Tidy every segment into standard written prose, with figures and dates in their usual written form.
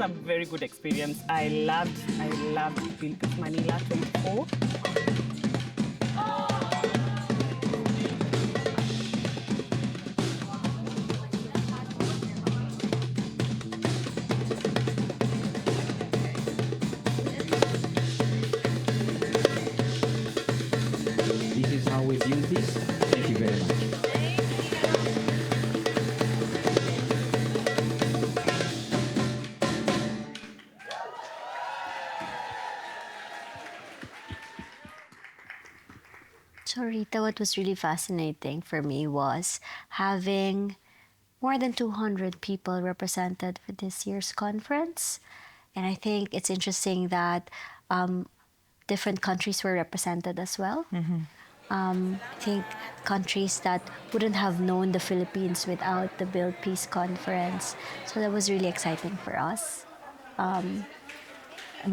a very good experience. I loved Philippines, Manila 24. This is how we build this. Thank you very much. So Rita, what was really fascinating for me was having more than 200 people represented for this year's conference. And I think it's interesting that different countries were represented as well. I think countries that wouldn't have known the Philippines without the Build Peace Conference. So that was really exciting for us. And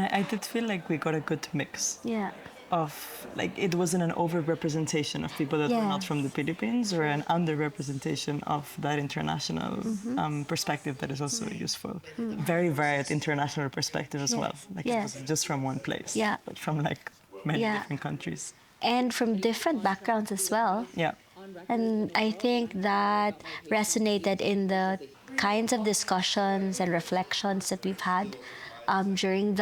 I did feel like we got a good mix Yeah. of, like, it wasn't an overrepresentation of people that were not from the Philippines, or an underrepresentation of that international perspective that is also useful. Very varied international perspective as well. Like, it wasn't just from one place, but from like many different countries. And from different backgrounds as well. Yeah. And I think that resonated in the kinds of discussions and reflections that we've had during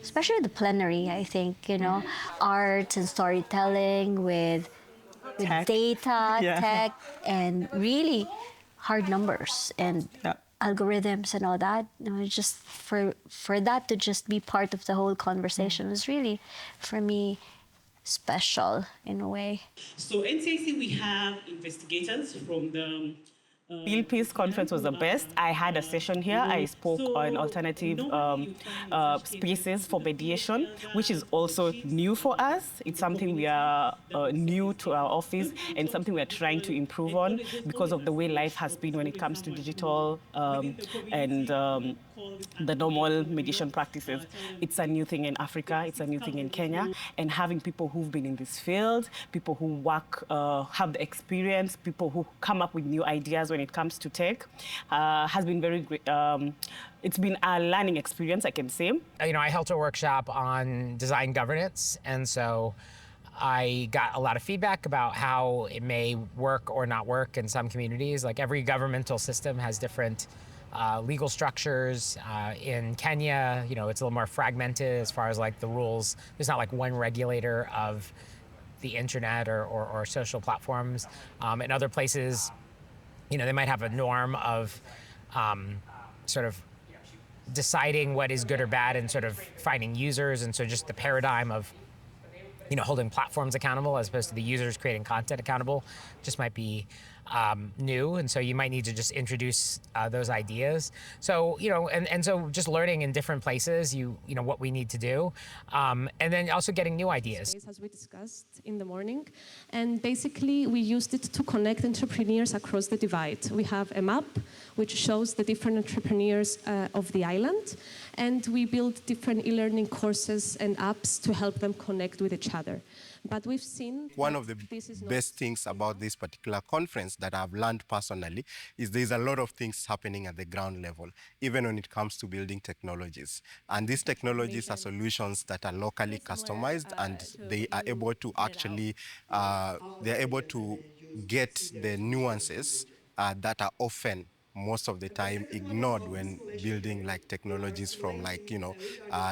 especially the plenary. I think, arts and storytelling with data, tech, and really hard numbers and algorithms and all that. Just for that to just be part of the whole conversation was really, for me, special in a way. So NCAC, we have investigators from the Build Peace Conference was the best. I had a session here. I spoke on alternative spaces for mediation, which is also new for us. It's something we are new to our office and something we are trying to improve on because of the way life has been when it comes to digital and the normal mediation practices. It's a new thing in Africa. It's a new thing in Kenya. And having people who've been in this field, people who work, have the experience, people who come up with new ideas when it comes to tech, has been very great. It's been a learning experience, I can say. I held a workshop on design governance, and so I got a lot of feedback about how it may work or not work in some communities. Like, every governmental system has different legal structures. In Kenya, it's a little more fragmented as far as like the rules. There's not like one regulator of the internet or social platforms. In other places, they might have a norm of sort of deciding what is good or bad and sort of finding users. And so just the paradigm of, holding platforms accountable as opposed to the users creating content accountable just might be new. And so you might need to just introduce those ideas. So, and so just learning in different places, what we need to do. And then also getting new ideas. As we discussed in the morning. And basically, we used it to connect entrepreneurs across the divide. We have a map which shows the different entrepreneurs of the island. And we build different e-learning courses and apps to help them connect with each other. But we've seen one of the best things about this particular conference that I've learned personally is there's a lot of things happening at the ground level, even when it comes to building technologies. And these technologies are solutions that are locally customized, and they are able to actually, they're able to get the nuances that are often most of the time ignored when building like technologies from like,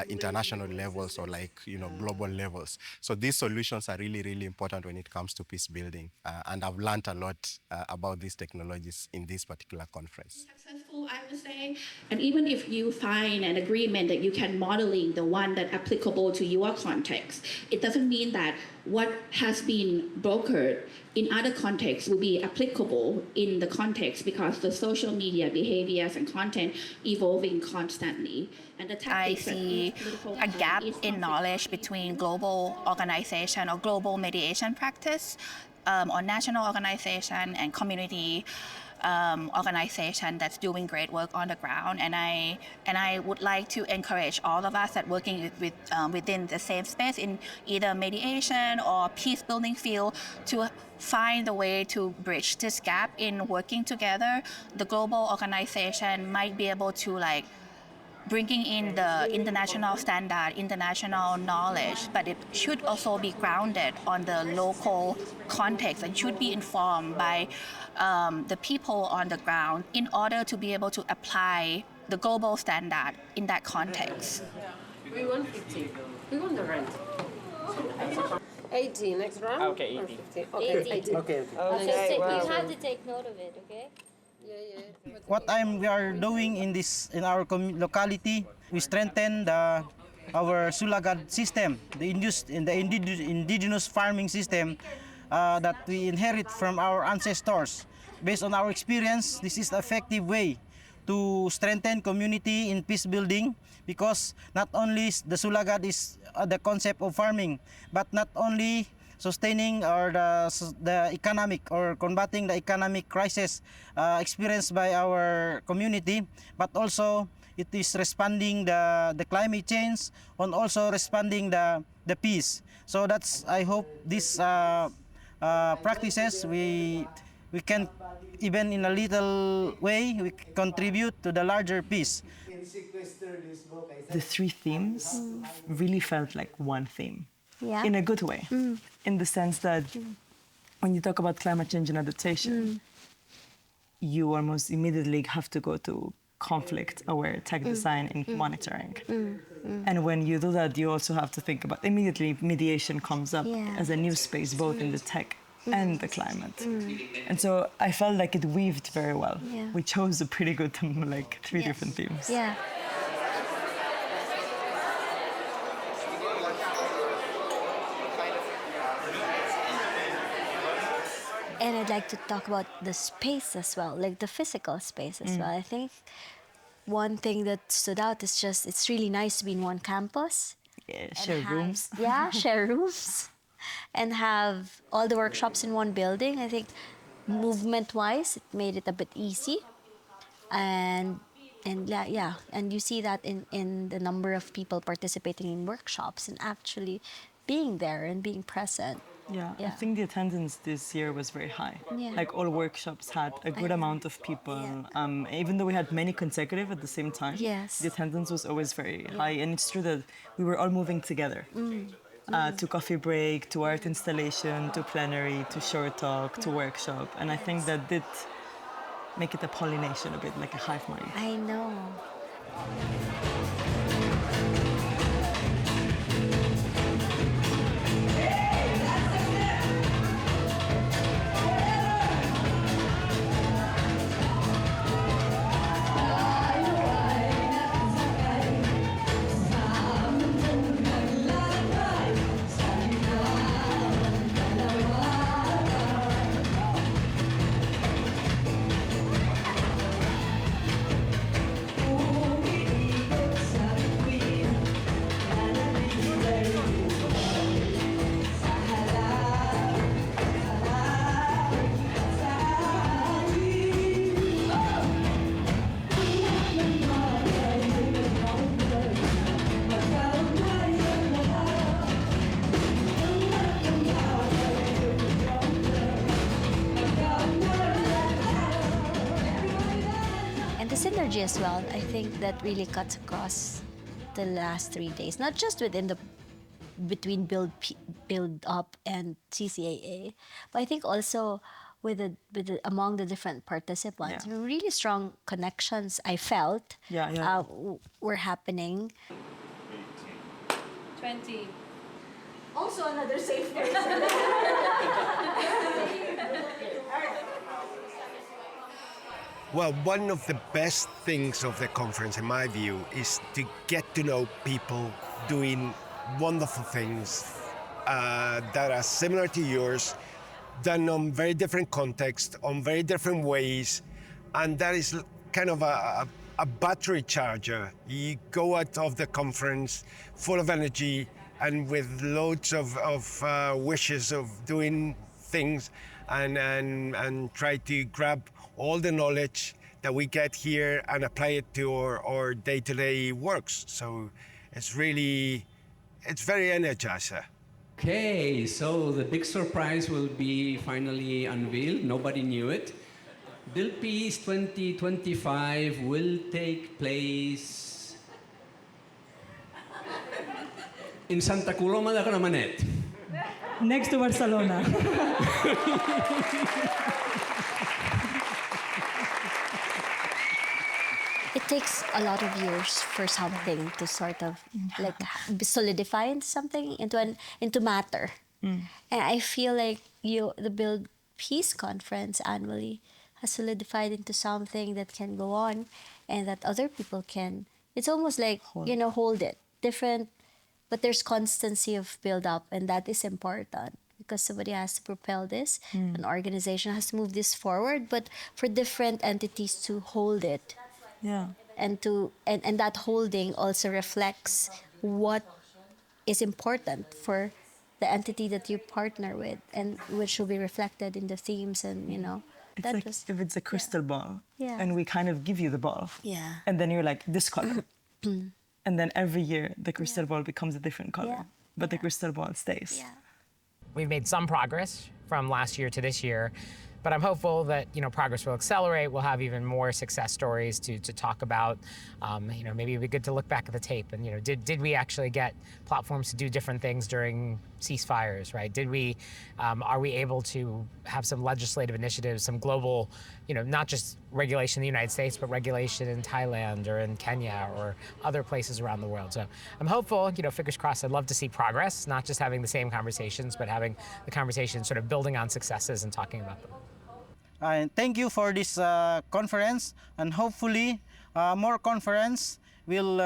international levels or like, global levels. So these solutions are really, really important when it comes to peace building. And I've learned a lot about these technologies in this particular conference. Successful, I would say. And even if you find an agreement that you can modeling the one that applicable to your context, it doesn't mean that what has been brokered in other contexts will be applicable in the context, because the social media behaviors and content evolving constantly. And the I see a gap in knowledge between global organization or global mediation practice or national organization and community organization that's doing great work on the ground, and I would like to encourage all of us that working within the same space in either mediation or peace building field to find a way to bridge this gap in working together. The global organization might be able to bringing in the international standard, international knowledge, but it should also be grounded on the local context and should be informed by the people on the ground in order to be able to apply the global standard in that context. We want 15. We want the rent. 80 next round? Okay, 80. Okay, 80. Okay. You have to take note of it, okay? What we are doing in our locality, we strengthen our Sulagad system, the indigenous farming system that we inherit from our ancestors. Based on our experience, this is the effective way to strengthen community in peace building, because not only the Sulagad is the concept of farming, but not only sustaining or the economic or combating the economic crisis experienced by our community, but also it is responding the climate change and also responding the peace. So that's, I hope these practices we can, even in a little way, we contribute to the larger peace. The three themes really felt like one theme. Yeah. In a good way, in the sense that when you talk about climate change and adaptation, you almost immediately have to go to conflict-aware tech design and monitoring. And when you do that, you also have to think about, immediately mediation comes up as a new space, both in the tech and the climate. And so I felt like it weaved very well. Yeah. We chose a pretty good, like, three different themes. Yeah. And I'd like to talk about the space as well, like the physical space as well. I think one thing that stood out is just, it's really nice to be in one campus. Yeah, share rooms. Yeah, share rooms. And have all the workshops in one building. I think movement-wise, it made it a bit easy. And yeah, and you see that in the number of people participating in workshops and actually being there and being present. Yeah, I think the attendance this year was very high. Yeah. Like all workshops had a good amount of people. Even though we had many consecutive at the same time, the attendance was always very high. And it's true that we were all moving together. To coffee break, to art installation, to plenary, to short talk, to workshop. And I think that did make it a pollination a bit, like a hive mind. I know. Synergy as well, I think that really cuts across the last 3 days, not just between Build Up and CCAA, but I think also among the different participants. Really strong connections I felt were happening. 20. Also another safe person. Well, one of the best things of the conference, in my view, is to get to know people doing wonderful things that are similar to yours, done on very different contexts, on very different ways, and that is kind of a battery charger. You go out of the conference full of energy and with loads of wishes of doing things and try to grab all the knowledge that we get here and apply it to our day-to-day works. So it's very energizer. Okay, so the big surprise will be finally unveiled. Nobody knew it. Build Peace 2025 will take place In Santa Coloma de Gramenet. Next to Barcelona. It takes a lot of years for something to sort of like solidify into something, into matter. And I feel like the Build Peace Conference annually has solidified into something that can go on and that other people can, it's almost like, hold it. Different, but there's constancy of build up, and that is important because somebody has to propel this. An organization has to move this forward, but for different entities to hold it. Yeah. And that holding also reflects what is important for the entity that you partner with, and which will be reflected in the themes and It's like if it's a crystal ball, Yeah. and we kind of give you the ball, Yeah. and then you're like this color, and then every year the crystal ball becomes a different color, but the crystal ball stays. We've made some progress from last year to this year, but I'm hopeful that progress will accelerate. We'll have even more success stories to talk about. Maybe it'd be good to look back at the tape and did we actually get platforms to do different things during ceasefires, right? Are we able to have some legislative initiatives, some global, not just regulation in the United States, but regulation in Thailand or in Kenya or other places around the world. So I'm hopeful, fingers crossed. I'd love to see progress, not just having the same conversations, but having the conversations sort of building on successes and talking about them. And thank you for this conference, and hopefully more conference will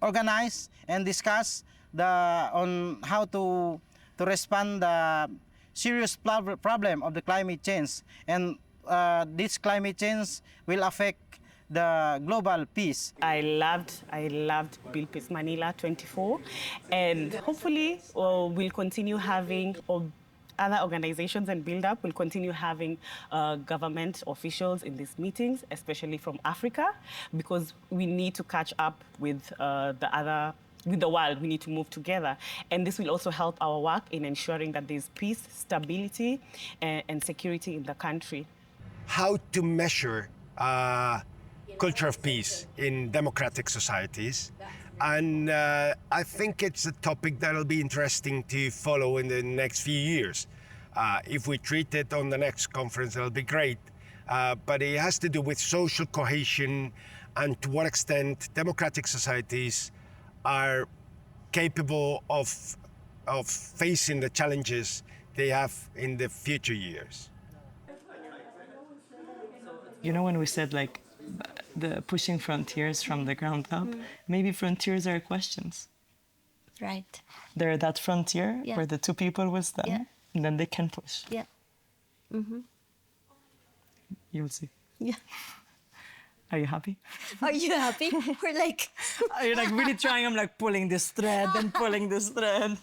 organize and discuss on how to respond the serious problem of the climate change, and this climate change will affect the global peace. I loved Build Peace Manila 24, and hopefully we'll continue having other organizations and Build Up will continue having government officials in these meetings, especially from Africa, because we need to catch up with the world. We need to move together. And this will also help our work in ensuring that there's peace, stability, and security in the country. How to measure culture of peace in democratic societies. And I think it's a topic that'll be interesting to follow in the next few years. If we treat it on the next conference, it'll be great. But it has to do with social cohesion and to what extent democratic societies are capable of facing the challenges they have in the future years. When we said like the pushing frontiers from the ground up, maybe frontiers are questions. Right. They're that frontier where the two people will stand, and then they can push. Yeah. Mm-hmm. You'll see. Yeah. Are you happy? Are you happy? We're like... Are you like really trying? I'm like pulling this thread and pulling this thread.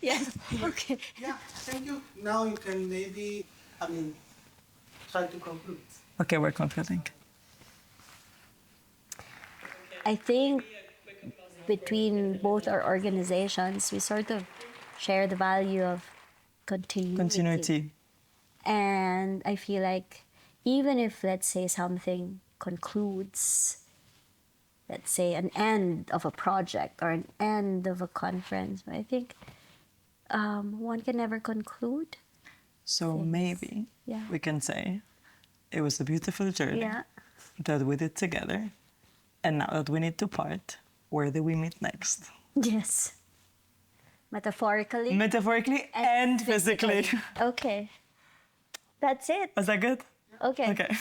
Yeah, okay. Yeah, thank you. Now you can maybe, try to conclude. Okay, we're concluding. I think between both our organizations, we sort of share the value of continuity. And I feel like even if, let's say, something concludes, let's say, an end of a project or an end of a conference, I think one can never conclude. So maybe we can say it was a beautiful journey that we did together. And now that we need to part, where do we meet next? Yes. Metaphorically? Metaphorically and physically. Okay. That's it. Was that good? Okay. Okay.